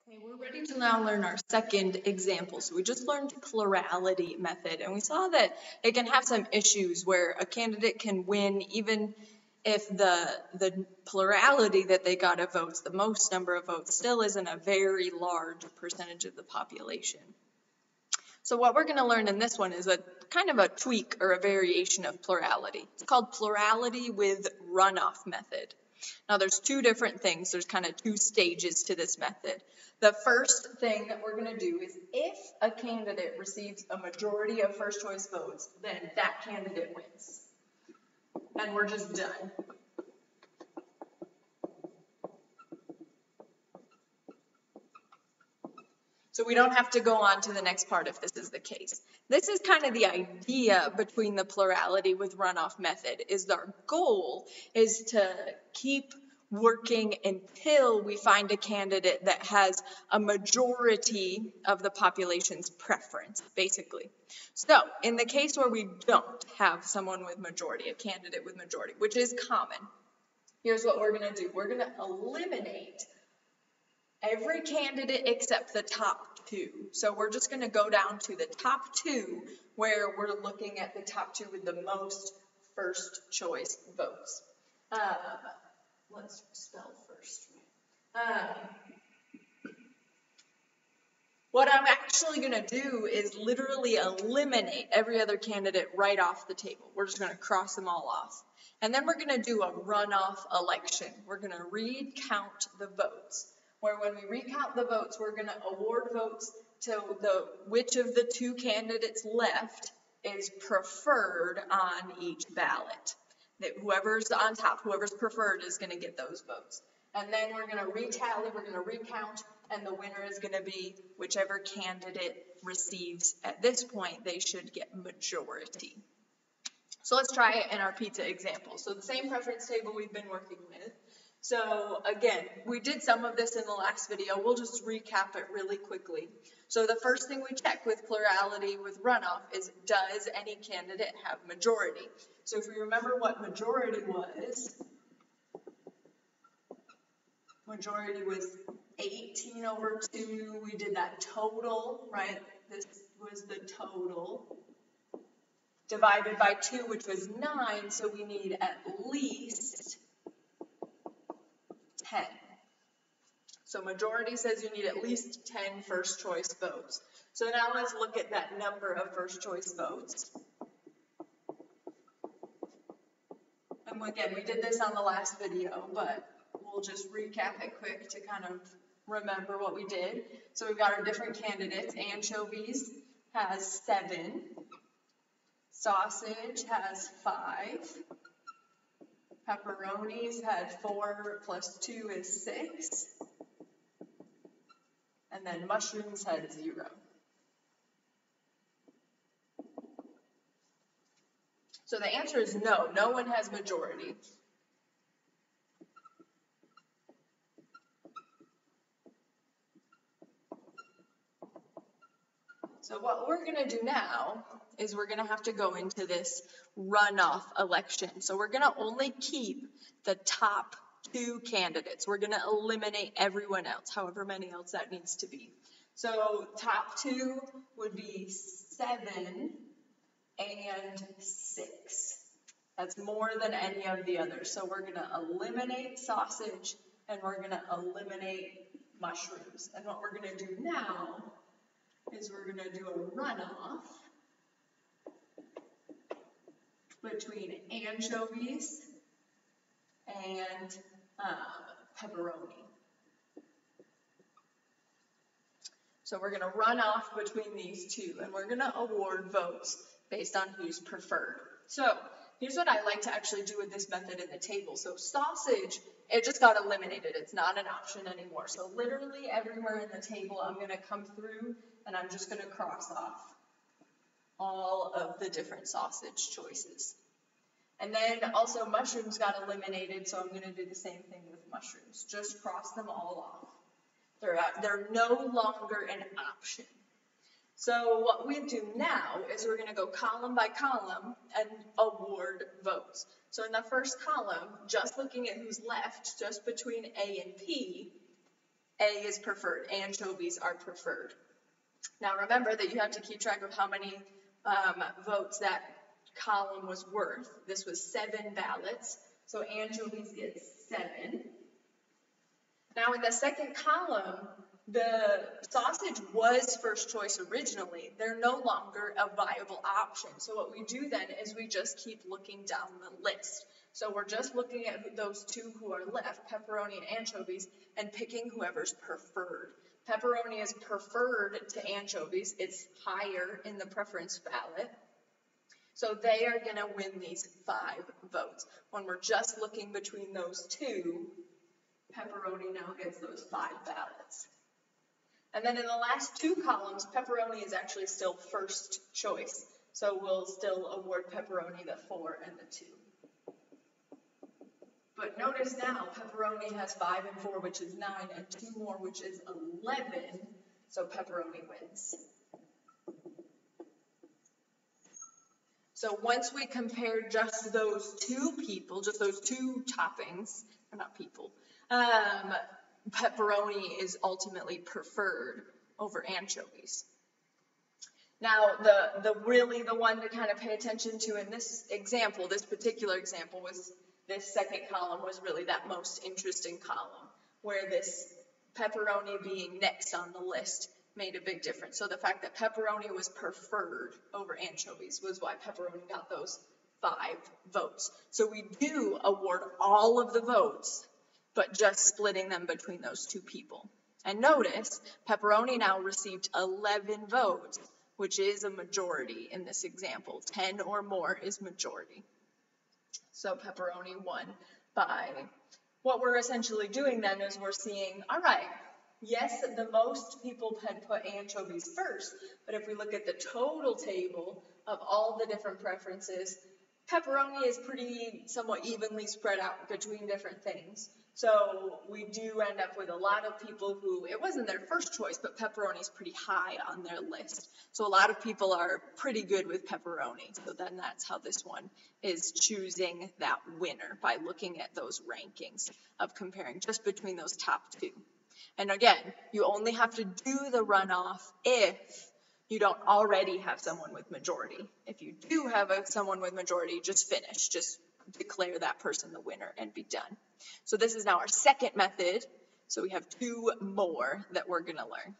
Okay, we're ready to now learn our second example. So we just learned plurality method, and we saw that it can have some issues where a candidate can win even if the plurality that they got of votes, the most number of votes, still isn't a very large percentage of the population. So what we're going to learn in this one is a kind of a tweak or a variation of plurality. It's called plurality with runoff method. Now there's two different things. There's kind of two stages to this method. The first thing that we're going to do is if a candidate receives a majority of first choice votes, then that candidate wins. And we're just done. So we don't have to go on to the next part if this is the case. This is kind of the idea between the plurality with runoff method, is our goal is to keep working until we find a candidate that has a majority of the population's preference, basically. So in the case where we don't have someone with majority, a candidate with majority, which is common, here's what we're going to do. We're going to eliminate every candidate except the top two. So we're just going to go down to the top two where we're looking at the top two with the most first choice votes. Let's spell first. What I'm actually going to do is literally eliminate every other candidate right off the table. We're just going to cross them all off. And then we're going to do a runoff election. We're going to recount the votes. Where when we recount the votes, we're going to award votes to which of the two candidates left is preferred on each ballot. That whoever's on top, whoever's preferred is going to get those votes. And then we're going to retally, we're going to recount, and the winner is going to be whichever candidate receives at this point, they should get majority. So let's try it in our pizza example. So the same preference table we've been working with. So again, we did some of this in the last video. We'll just recap it really quickly. So the first thing we check with plurality with runoff is, does any candidate have majority? So if we remember what majority was 18/2. We did that total, right? This was the total. Divided by 2, which was 9, so we need at least 10. So majority says you need at least 10 first choice votes. So now let's look at that number of first choice votes. And again, we did this on the last video, but we'll just recap it quick to kind of remember what we did. So we've got our different candidates. Anchovies has 7. Sausage has 5. Pepperonis had 4 plus 2 is 6. And then mushrooms had 0. So the answer is no. No one has majority. So what we're going to do now is we're going to have to go into this runoff election. So we're going to only keep the top 2 candidates. We're going to eliminate everyone else, however many else that needs to be. So top 2 would be 7 and 6. That's more than any of the others. So we're going to eliminate sausage and we're going to eliminate mushrooms. And what we're going to do now is we're going to do a runoff between anchovies and pepperoni. So we're going to run off between these two, and we're going to award votes based on who's preferred. So here's what I like to actually do with this method in the table. So sausage, it just got eliminated. It's not an option anymore. So literally everywhere in the table, I'm going to come through and I'm just going to cross off all of the different sausage choices. And then also mushrooms got eliminated, so I'm going to do the same thing with mushrooms. Just cross them all off. They're no longer an option. So what we do now is we're going to go column by column and award votes. So in the first column, just looking at who's left, just between A and P, A is preferred. Anchovies are preferred. Now remember that you have to keep track of how many votes that column was worth. This was 7 ballots, so anchovies gets 7. Now in the second column, the sausage was first choice originally. They're no longer a viable option. So what we do then is we just keep looking down the list. So we're just looking at those two who are left, pepperoni and anchovies, and picking whoever's preferred. Pepperoni is preferred to anchovies. It's higher in the preference ballot. So they are going to win these 5 votes. When we're just looking between those two, pepperoni now gets those 5 ballots. And then in the last 2 columns, pepperoni is actually still first choice. So we'll still award pepperoni the 4 and the 2. But notice now, pepperoni has 5 and 4, which is 9, and 2 more, which is 11. So pepperoni wins. So once we compare just those 2 people, just those 2 toppings, or not people, pepperoni is ultimately preferred over anchovies. Now, the one to kind of pay attention to in this example, this particular example, was this second column was really that most interesting column, where this pepperoni being next on the list made a big difference. So the fact that pepperoni was preferred over anchovies was why pepperoni got those 5 votes. So we do award all of the votes, but just splitting them between those 2 people. And notice, pepperoni now received 11 votes, which is a majority in this example. 10 or more is majority. So pepperoni won by, what we're essentially doing then is we're seeing, all right, yes, the most people had put anchovies first, but if we look at the total table of all the different preferences, pepperoni is pretty somewhat evenly spread out between different things. So we do end up with a lot of people who, it wasn't their first choice, but pepperoni is pretty high on their list. So a lot of people are pretty good with pepperoni. So then that's how this one is choosing that winner, by looking at those rankings of comparing just between those top 2. And again, you only have to do the runoff if you don't already have someone with majority. If you do have someone with majority, just finish. Just declare that person the winner and be done. So this is now our second method. So we have 2 more that we're going to learn.